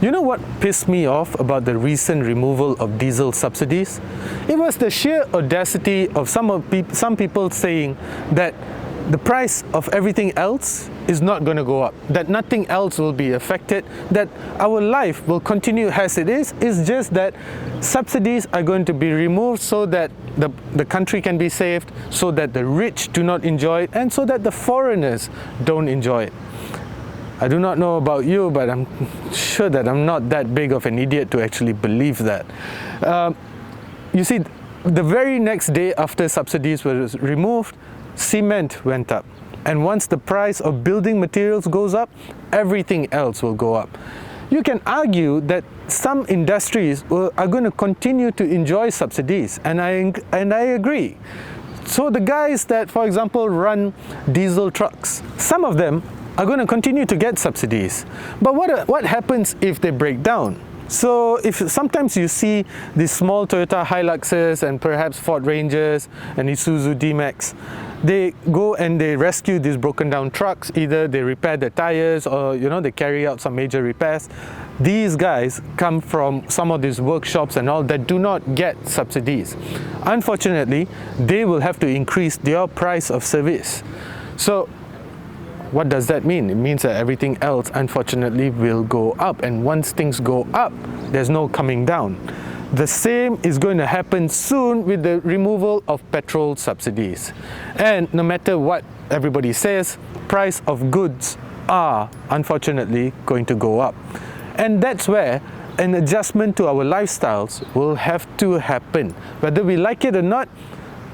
You know what pissed me off about the recent removal of diesel subsidies? It was the sheer audacity of some people saying that the price of everything else is not going to go up, that nothing else will be affected, that our life will continue as it is. It's just that subsidies are going to be removed so that the country can be saved, so that the rich do not enjoy it, and so that the foreigners don't enjoy it. I do not know about you, but I'm sure that I'm not that big of an idiot to actually believe that. You see, the very next day after subsidies were removed, cement went up. And once the price of building materials goes up, everything else will go up. You can argue that some industries are going to continue to enjoy subsidies, and I agree. So the guys that, for example, run diesel trucks, some of them are going to continue to get subsidies. But what happens if they break down? So if sometimes you see these small Toyota Hiluxes and perhaps Ford Rangers and Isuzu D-Max, they go and they rescue these broken down trucks. Either they repair the tires or they carry out some major repairs. These guys come from some of these workshops and all that do not get subsidies. Unfortunately, they will have to increase their price of service. So what does that mean? It means that everything else, unfortunately, will go up. And once things go up, there's no coming down. The same is going to happen soon with the removal of petrol subsidies. And no matter what everybody says, price of goods are, unfortunately, going to go up. And that's where an adjustment to our lifestyles will have to happen. Whether we like it or not,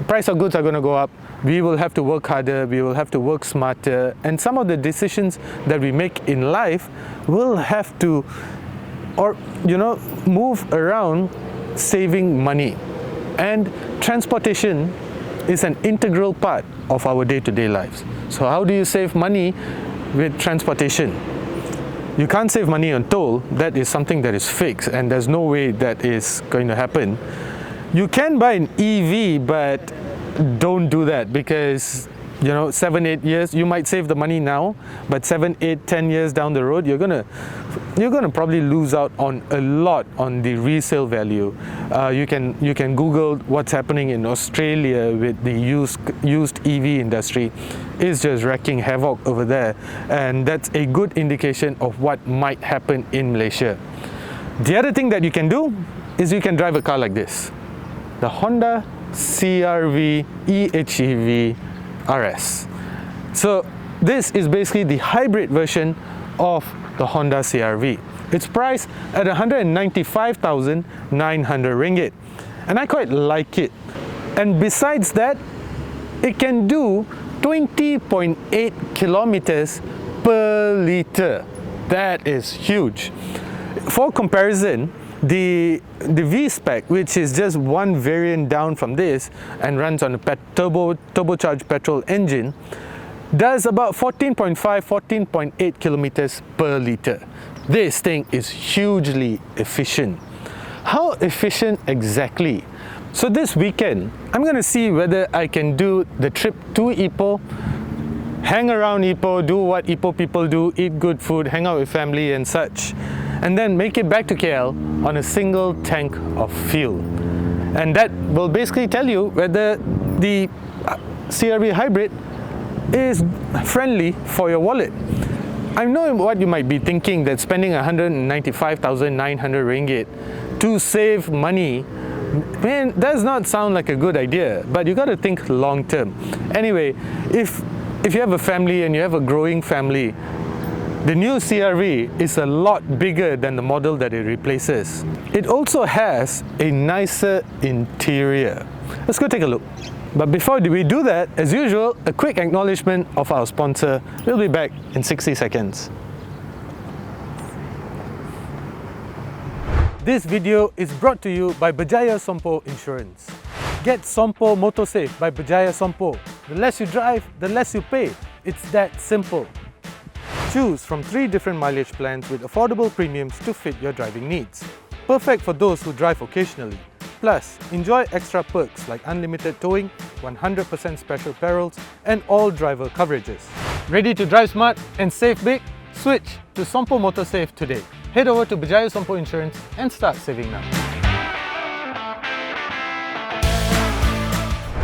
price of goods are going to go up. We will have to work harder, we will have to work smarter, and some of the decisions that we make in life will have to move around saving money. And transportation is an integral part of our day-to-day lives. So how do you save money with transportation? You can't save money on toll. That is something that is fixed, and there's no way that is going to happen. You can buy an EV, but don't do that, because 7-8 years you might save the money now, but 7-8-10 years down the road you're gonna probably lose out on a lot on the resale value. You can Google what's happening in Australia with the used EV industry. It's just wreaking havoc over there, and that's a good indication of what might happen in Malaysia. The other thing that you can do is you can drive a car like this, the Honda CRV HEV RS. So this is basically the hybrid version of the Honda CRV. It's priced at 195,900 ringgit, and I quite like it. And besides that, it can do 20.8 kilometers per liter. That is huge. For comparison, the V-Spec, which is just one variant down from this and runs on a turbocharged petrol engine, does about 14.8 kilometers per liter. This thing is hugely efficient. How efficient exactly? So this weekend, I'm going to see whether I can do the trip to Ipoh, hang around Ipoh, do what Ipoh people do, eat good food, hang out with family and such, and then make it back to KL on a single tank of fuel. And that will basically tell you whether the CRV Hybrid is friendly for your wallet. I know what you might be thinking, that spending 195,900 ringgit to save money, man, does not sound like a good idea, but you got to think long term. Anyway, if you have a family and you have a growing family, the new CRV is a lot bigger than the model that it replaces. It also has a nicer interior. Let's go take a look. But before we do that, as usual, a quick acknowledgement of our sponsor. We'll be back in 60 seconds. This video is brought to you by Berjaya Sompo Insurance. Get Sompo Motosafe by Berjaya Sompo. The less you drive, the less you pay. It's that simple. Choose from 3 different mileage plans with affordable premiums to fit your driving needs. Perfect for those who drive occasionally. Plus, enjoy extra perks like unlimited towing, 100% special perils, and all driver coverages. Ready to drive smart and save big? Switch to Sompo Motosafe today. Head over to Berjaya Sompo Insurance and start saving now.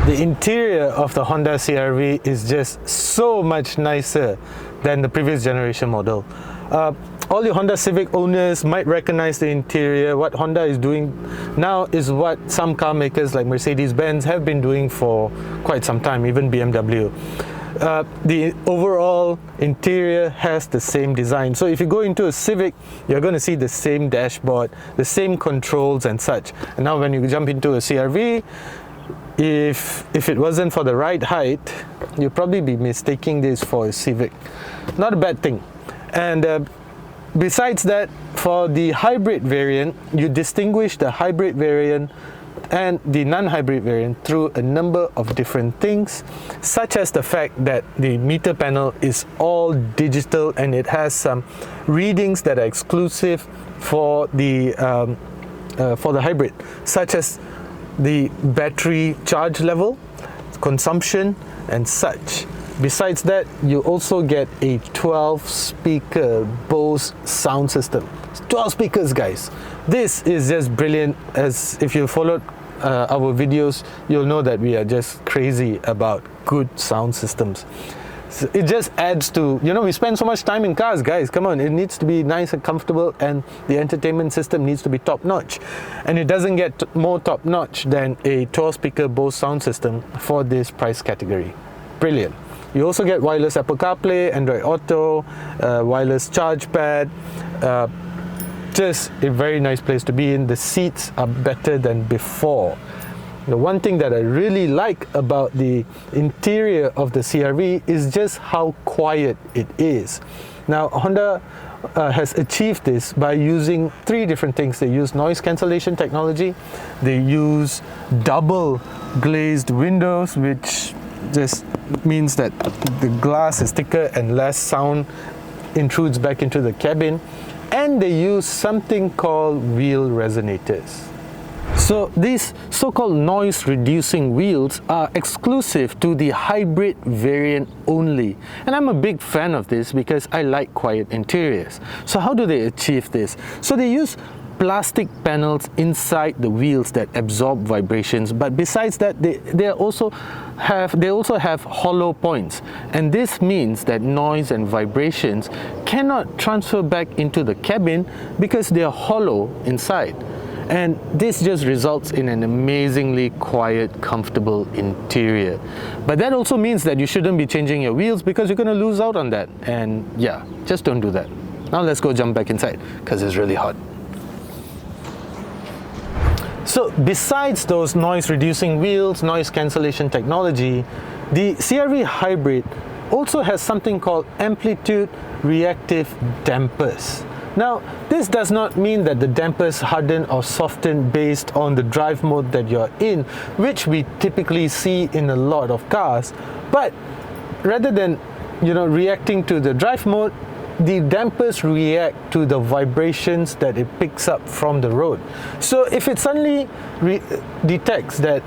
The interior of the Honda CRV is just so much nicer than the previous generation model. All your Honda Civic owners might recognize the interior. What Honda is doing now is what some car makers like Mercedes-Benz have been doing for quite some time, even BMW. The overall interior has the same design. So if you go into a Civic, you're going to see the same dashboard, the same controls and such. And now when you jump into a CRV, if it wasn't for the right height, you'd probably be mistaking this for a Civic. Not a bad thing. And besides that, for the hybrid variant, you distinguish the hybrid variant and the non-hybrid variant through a number of different things, such as the fact that the meter panel is all digital and it has some readings that are exclusive for the hybrid, such as the battery charge level, consumption and such. Besides that, you also get a 12-speaker Bose sound system. 12 speakers, guys. This is just brilliant. As if you followed our videos, you'll know that we are just crazy about good sound systems. So it just adds to, we spend so much time in cars, guys. Come on, it needs to be nice and comfortable, and the entertainment system needs to be top-notch. And it doesn't get more top-notch than a 12-speaker Bose sound system for this price category. Brilliant. You also get wireless Apple CarPlay, Android Auto, wireless charge pad. Just a very nice place to be in. The seats are better than before. The one thing that I really like about the interior of the CRV is just how quiet it is. Now, Honda has achieved this by using three different things. They use noise cancellation technology, they use double glazed windows, which just means that the glass is thicker and less sound intrudes back into the cabin, and they use something called wheel resonators. So these so-called noise reducing wheels are exclusive to the hybrid variant only, and I'm a big fan of this because I like quiet interiors. So how do they achieve this? So they use plastic panels inside the wheels that absorb vibrations, but besides that, they also have hollow points, and this means that noise and vibrations cannot transfer back into the cabin because they are hollow inside. And this just results in an amazingly quiet, comfortable interior. But that also means that you shouldn't be changing your wheels because you're going to lose out on that. And yeah, just don't do that. Now let's go jump back inside because it's really hot. So besides those noise reducing wheels, noise cancellation technology, the CRV Hybrid also has something called amplitude reactive dampers. Now, this does not mean that the dampers harden or soften based on the drive mode that you're in, which we typically see in a lot of cars. But rather than, reacting to the drive mode, the dampers react to the vibrations that it picks up from the road. So if it suddenly detects that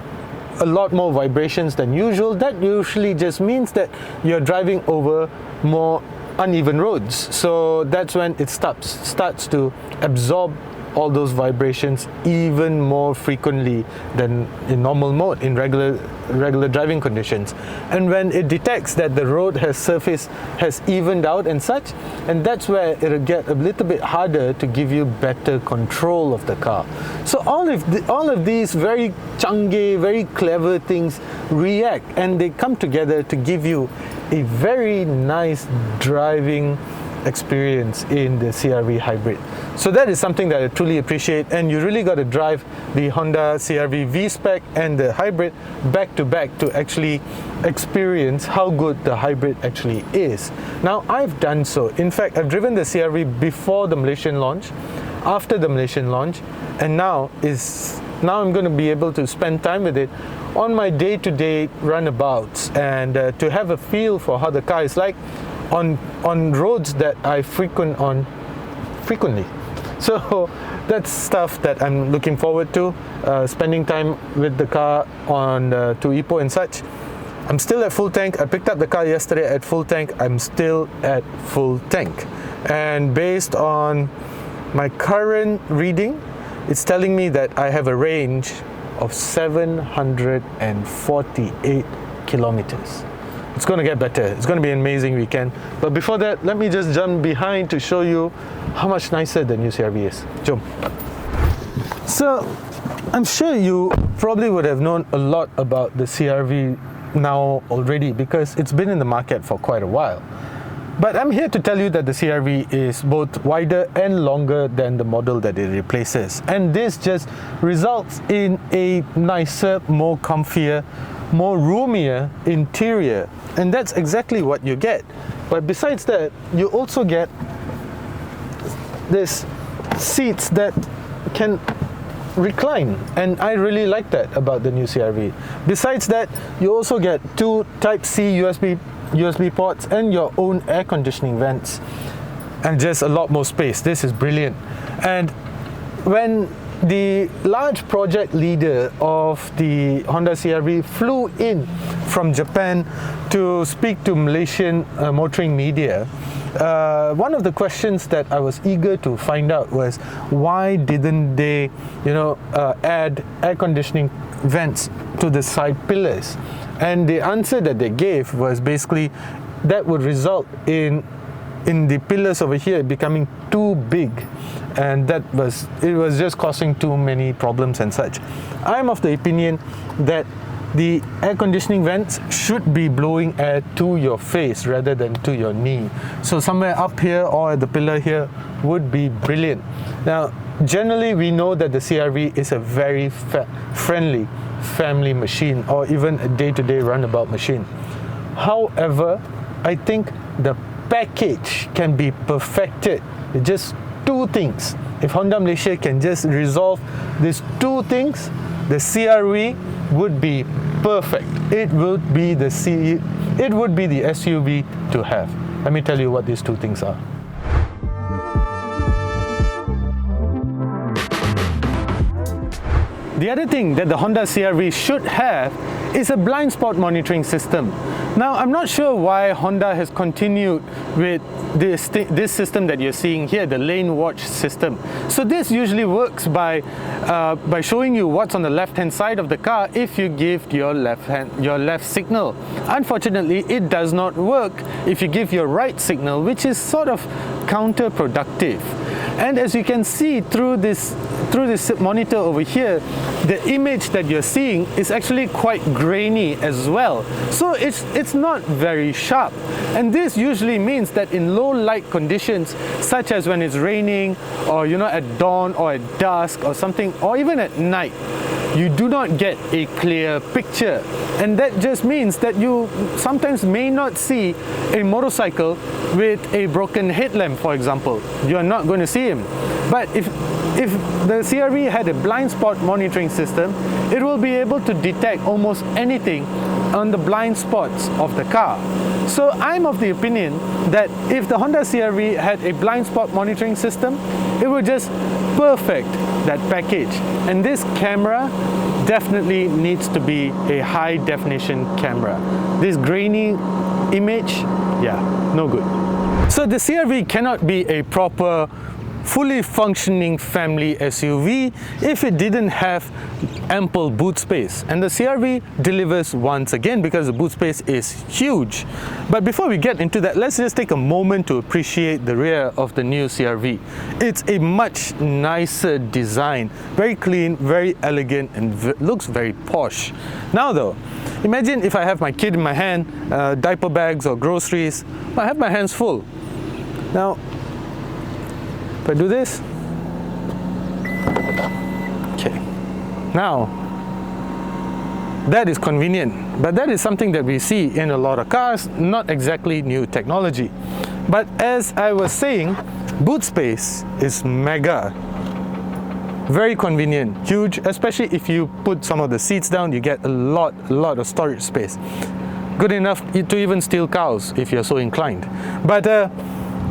a lot more vibrations than usual, that usually just means that you're driving over more uneven roads. So that's when it starts to absorb all those vibrations even more frequently than in normal mode, in regular driving conditions. And when it detects that the road surface has evened out and such, and that's where it'll get a little bit harder to give you better control of the car. So all of these very canggih, very clever things react, and they come together to give you a very nice driving experience in the CRV Hybrid. So that is something that I truly appreciate, and you really got to drive the Honda CRV V-Spec and the Hybrid back to back to actually experience how good the Hybrid actually is. Now, I've done so. In fact, I've driven the CRV before the Malaysian launch, after the Malaysian launch, and now I'm going to be able to spend time with it on my day-to-day runabouts and to have a feel for how the car is like on roads that I frequently. So that's stuff that I'm looking forward to, spending time with the car on to Ipoh and such. I'm still at full tank. I picked up the car yesterday at full tank. I'm still at full tank. And based on my current reading, it's telling me that I have a range of 748 kilometers. It's going to get better. It's going to be an amazing weekend. But before that, let me just jump behind to show you how much nicer the new CRV is. Jom. So, I'm sure you probably would have known a lot about the CRV now already because it's been in the market for quite a while. But I'm here to tell you that the CRV is both wider and longer than the model that it replaces. And this just results in a nicer, more comfier, more roomier interior. And that's exactly what you get. But besides that, you also get these seats that can recline, and I really like that about the new CRV. Besides that, you also get two Type-C USB ports and your own air conditioning vents, and just a lot more space. This is brilliant. And when the large project leader of the Honda CRV flew in from Japan to speak to Malaysian motoring media, one of the questions that I was eager to find out was why didn't they, add air conditioning vents to the side pillars? And the answer that they gave was basically that would result in the pillars over here becoming too big, and it was just causing too many problems and such. I'm of the opinion that the air conditioning vents should be blowing air to your face rather than to your knee. So somewhere up here or at the pillar here would be brilliant. Now, generally we know that the CRV is a very friendly family machine, or even a day-to-day runabout machine. However, I think the package can be perfected with just two things. If Honda Malaysia can just resolve these two things, the CRV would be perfect. It would be the SUV to have. Let me tell you what these two things are. The other thing that the Honda CRV should have is a blind spot monitoring system. Now, I'm not sure why Honda has continued with this system that you're seeing here, the lane watch system. So this usually works by showing you what's on the left-hand side of the car if you give your left signal. Unfortunately, it does not work if you give your right signal, which is sort of counterproductive. And as you can see through this monitor over here, the image that you're seeing is actually quite grainy as well. So it's not very sharp. And this usually means that in low light conditions, such as when it's raining, or at dawn or at dusk or something, or even at night, you do not get a clear picture. And that just means that you sometimes may not see a motorcycle with a broken headlamp, for example. You're not going to see him. But if the CRV had a blind spot monitoring system, it will be able to detect almost anything on the blind spots of the car. So I'm of the opinion that if the Honda CRV had a blind spot monitoring system, it would just perfect that package. And this camera definitely needs to be a high definition camera. This grainy image, yeah, no good. So the CRV cannot be a proper fully functioning family SUV if it didn't have ample boot space, and the CRV delivers once again because the boot space is huge. But before we get into that, let's just take a moment to appreciate the rear of the new CRV. It's a much nicer design, very clean, very elegant, and looks very posh. Now though, imagine if I have my kid in my hand, diaper bags or groceries, I have my hands full. Now if I do this, okay, now that is convenient, but that is something that we see in a lot of cars, not exactly new technology. But as I was saying, boot space is mega, very convenient, huge, especially if you put some of the seats down, you get a lot of storage space. Good enough to even steal cows if you're so inclined. But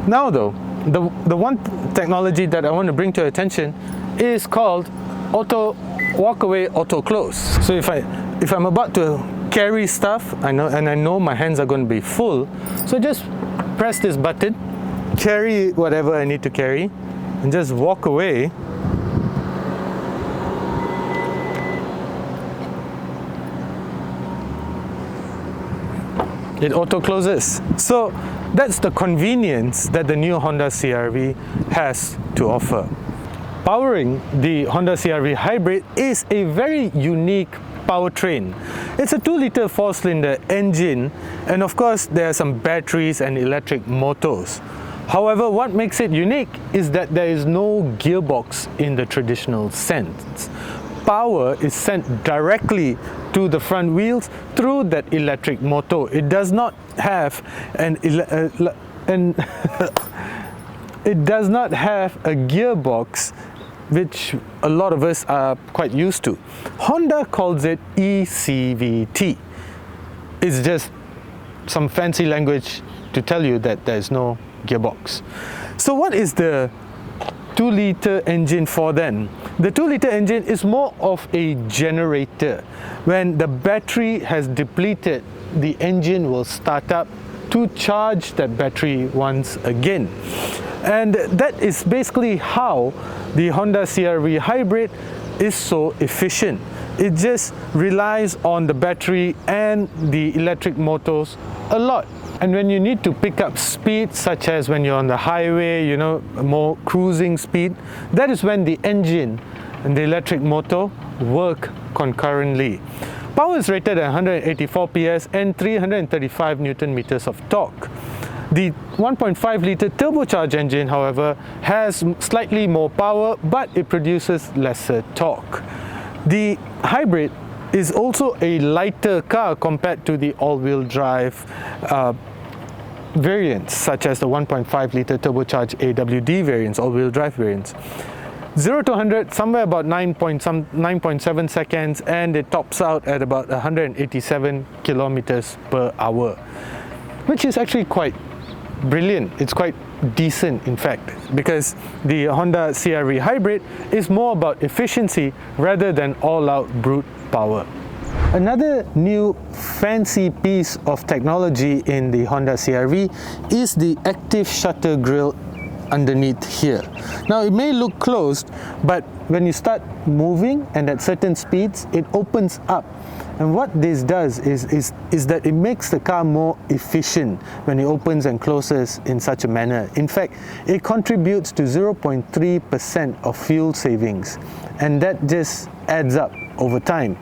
now though, the one technology that I want to bring to your attention is called auto walkaway auto close. So if I'm about to carry stuff, I know my hands are going to be full, so just press this button, carry whatever I need to carry, and just walk away, it auto closes. So that's the convenience that the new Honda CRV has to offer. Powering the Honda CRV Hybrid is a very unique powertrain. It's a 2-liter 4-cylinder engine, and of course there are some batteries and electric motors. However, what makes it unique is that there is no gearbox in the traditional sense. Power is sent directly to the front wheels through that electric motor. It does not have it does not have a gearbox, which a lot of us are quite used to. Honda calls it ECVT. It's just some fancy language to tell you that there is no gearbox. So what is the 2-liter engine for then? The 2-liter engine is more of a generator. When the battery has depleted, the engine will start up to charge that battery once again. And that is basically how the Honda CRV Hybrid is so efficient. It just relies on the battery and the electric motors a lot. And when you need to pick up speed, such as when you're on the highway, more cruising speed, that is when the engine and the electric motor work concurrently. Power is rated at 184 PS and 335 Newton meters of torque. The 1.5-liter turbocharged engine, however, has slightly more power, but it produces lesser torque. The Hybrid is also a lighter car compared to the all-wheel drive variants, such as the 1.5-liter turbocharged AWD variants, all-wheel drive variants. 0 to 100 somewhere about 9.7 seconds, and it tops out at about 187 kilometers per hour, which is actually quite brilliant. It's quite decent, in fact, because the Honda CRV Hybrid is more about efficiency rather than all-out brute power. Another new fancy piece of technology in the Honda CRV is the active shutter grille underneath here. Now it may look closed, but when you start moving and at certain speeds, it opens up. And what this does is that it makes the car more efficient when it opens and closes in such a manner. In fact, it contributes to 0.3% of fuel savings, and that just adds up over time.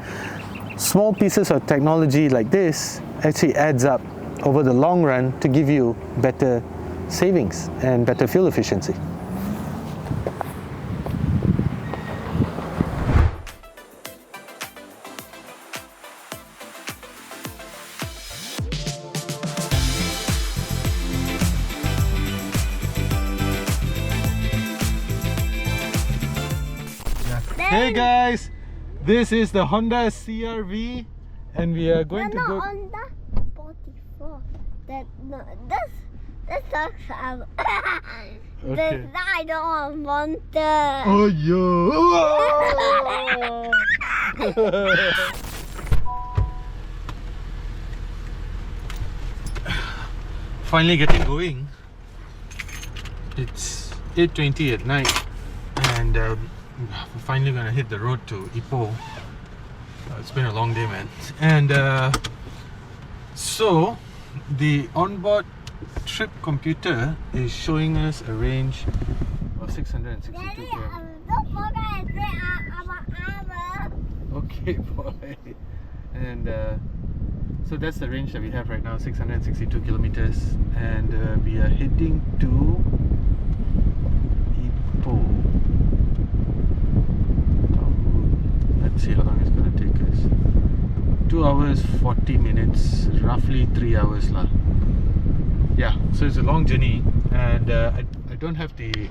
Small pieces of technology like this actually adds up over the long run to give you better savings and better fuel efficiency. Hey guys, this is the Honda CRV, and we are going to go. Honda 44. That's Okay. I don't want that. Oh yeah! Finally getting going. It's 8:20 at night, and we're finally gonna hit the road to Ipoh. It's been a long day, man. And so the onboard trip computer is showing us a range of 662 Daddy, km. don't forget to say about hour. Okay, boy. And so that's the range that we have right now, 662 kilometers, and we are heading to Ipoh. Let's see how long it's going to take us. 2 hours 40 minutes, roughly 3 hours lah. Yeah, so it's a long journey, and I don't have the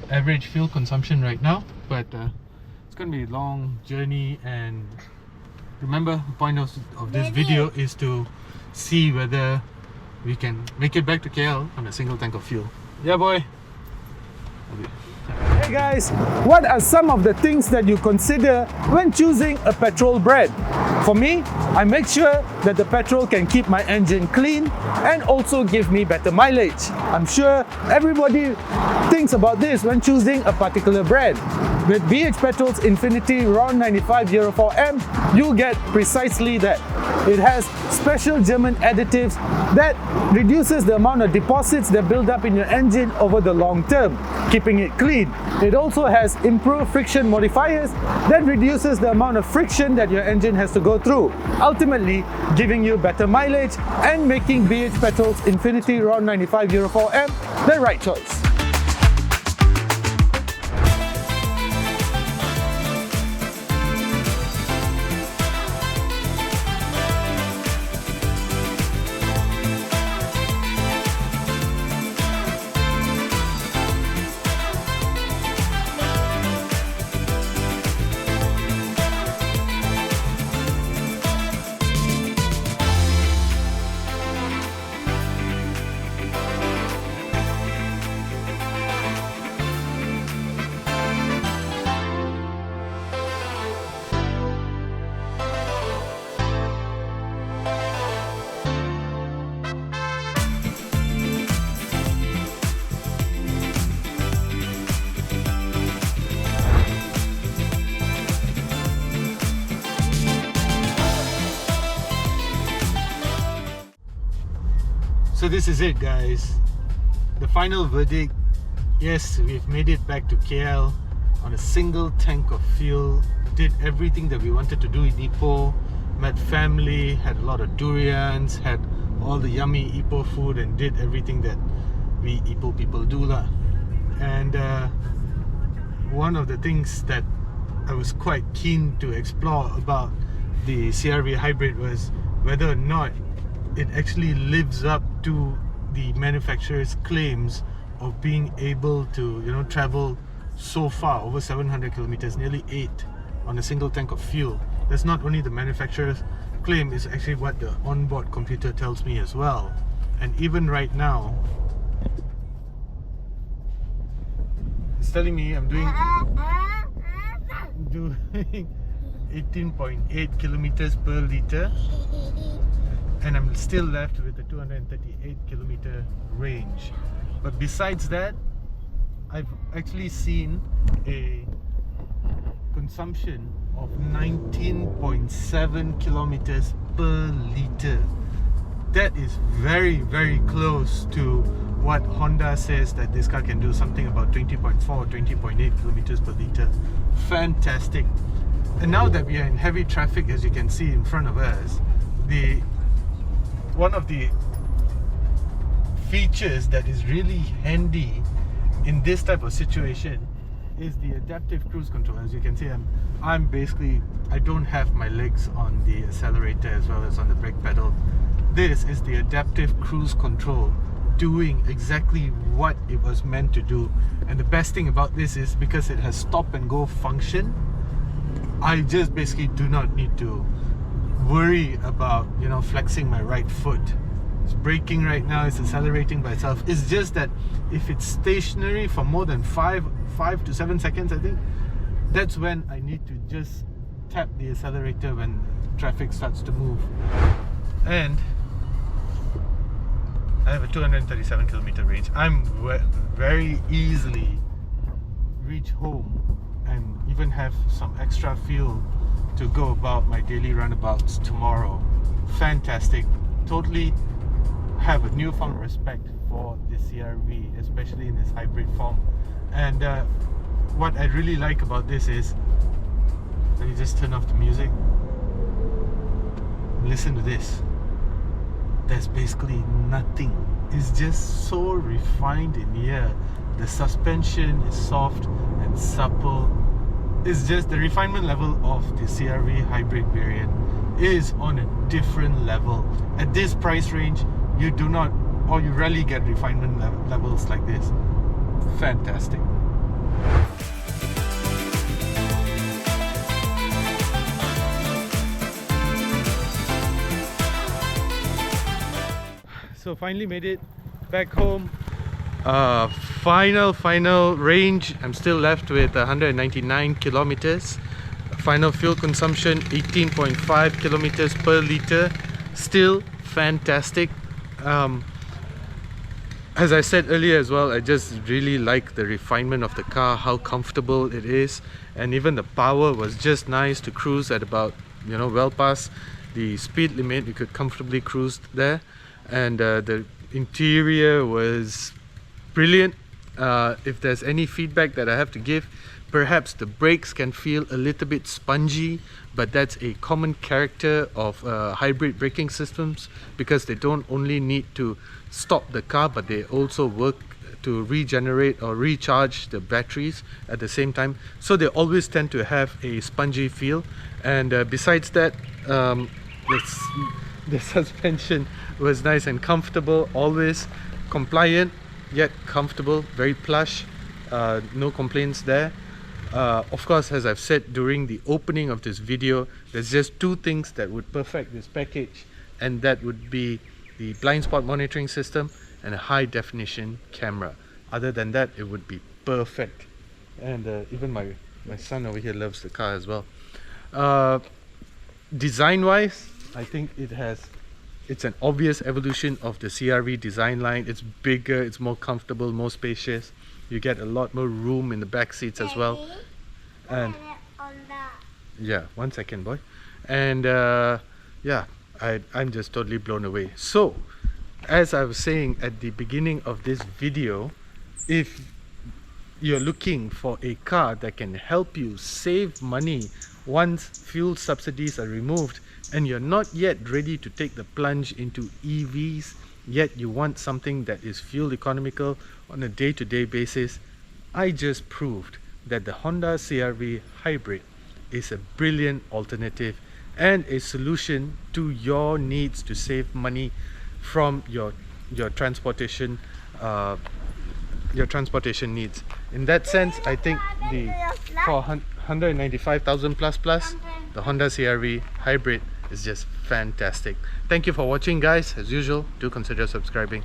average fuel consumption right now, but it's going to be a long journey. And remember, the point of this video is to see whether we can make it back to KL on a single tank of fuel. Yeah, boy. Hey guys, what are some of the things that you consider when choosing a petrol brand? For me, I make sure that the petrol can keep my engine clean and also give me better mileage. I'm sure everybody thinks about this when choosing a particular brand. With BH Petrol's Infinity RON 95 Euro 4M, you get precisely that. It has special German additives that reduces the amount of deposits that build up in your engine over the long term, keeping it clean. It also has improved friction modifiers that reduces the amount of friction that your engine has to go through, ultimately giving you better mileage and making BH Petrol's Infinity RON 95 Euro 4M the right choice. So this is it, guys. The final verdict. Yes, we've made it back to KL on a single tank of fuel. Did everything that we wanted to do in Ipoh. Met family, had a lot of durians, had all the yummy Ipoh food, and did everything that we Ipoh people do lah. And one of the things that I was quite keen to explore about the CRV Hybrid was whether or not it actually lives up to the manufacturer's claims of being able to, travel so far, over 700 kilometers, nearly 8 on a single tank of fuel. That's not only the manufacturer's claim, it's actually what the onboard computer tells me as well. And even right now, it's telling me I'm doing 18.8 kilometers per litre, and I'm still left with a 238 kilometer range. But besides that, I've actually seen a consumption of 19.7 kilometers per litre. That is very, very close to what Honda says that this car can do, something about 20.4 or 20.8 kilometers per litre. Fantastic. And now that we are in heavy traffic, as you can see in front of us, one of the features that is really handy in this type of situation is the adaptive cruise control. As you can see, I'm basically, I don't have my legs on the accelerator as well as on the brake pedal. This is the adaptive cruise control doing exactly what it was meant to do. And the best thing about this is because it has stop and go function, I just basically do not need to worry about flexing my right foot. It's braking right now, it's accelerating by itself. It's just that if it's stationary for more than 5 to 7 seconds, I think that's when I need to just tap the accelerator when traffic starts to move. And I have a 237 kilometer range. I'm very easily reach home and even have some extra fuel to go about my daily runabouts tomorrow. Fantastic. Totally have a newfound respect for the CRV, especially in its hybrid form. And what I really like about this is, let me just turn off the music. Listen to this. There's basically nothing. It's just so refined in here. The suspension is soft and supple. It's just the refinement level of the CRV Hybrid variant is on a different level. At this price range, you do not, or you rarely get refinement levels like this. Fantastic. So finally made it back home. Final range. I'm still left with 199 kilometers. Final fuel consumption 18.5 kilometers per liter. Still fantastic. As I said earlier as well, I just really like the refinement of the car, how comfortable it is, and even the power was just nice to cruise at about, you know, well past the speed limit. You could comfortably cruise there, and the interior was brilliant. If there's any feedback that I have to give, perhaps the brakes can feel a little bit spongy, but that's a common character of hybrid braking systems, because they don't only need to stop the car, but they also work to regenerate or recharge the batteries at the same time, so they always tend to have a spongy feel. And besides that, the suspension was nice and comfortable, always compliant yet comfortable, very plush, no complaints there. Of course, as I've said during the opening of this video, there's just two things that would perfect this package, and that would be the blind spot monitoring system and a high definition camera. Other than that, it would be perfect. And even my son over here loves the car as well. Design wise, I think it's an obvious evolution of the CRV design line. It's bigger, it's more comfortable, more spacious. You get a lot more room in the back seats as well. And yeah, 1 second, boy. And yeah, I'm just totally blown away. So, as I was saying at the beginning of this video, if you're looking for a car that can help you save money once fuel subsidies are removed, and you're not yet ready to take the plunge into EVs, yet you want something that is fuel economical on a day-to-day basis, I just proved that the Honda CRV Hybrid is a brilliant alternative and a solution to your needs to save money from your transportation needs. In that sense, I think for 195,000 plus, the Honda CRV Hybrid is just fantastic. Thank you for watching, guys. As usual, do consider subscribing.